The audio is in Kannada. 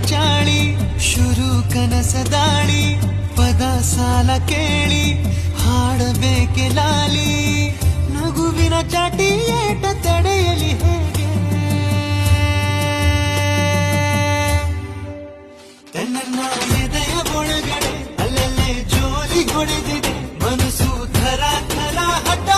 ಚಾಳಿ ಶುರು ಕನಸದಾಳಿ ಪದ ಸಾಲ ಕೇಳಿ ಹಾಡಬೇಕೆ ಲಾಲಿ ನಗುವಿನ ಚಾಟಿ ಏಟ ತಡೆಯಲಿ ಹೇಗೆ ತನ್ನ ಎದೆಯ ಒಳಗಡೆ ಅಲ್ಲಲ್ಲೇ ಜೋಲಿ ಹೊಡೆದಿದೆ ಮನಸ್ಸು ಥರ ಥರ ಹಠ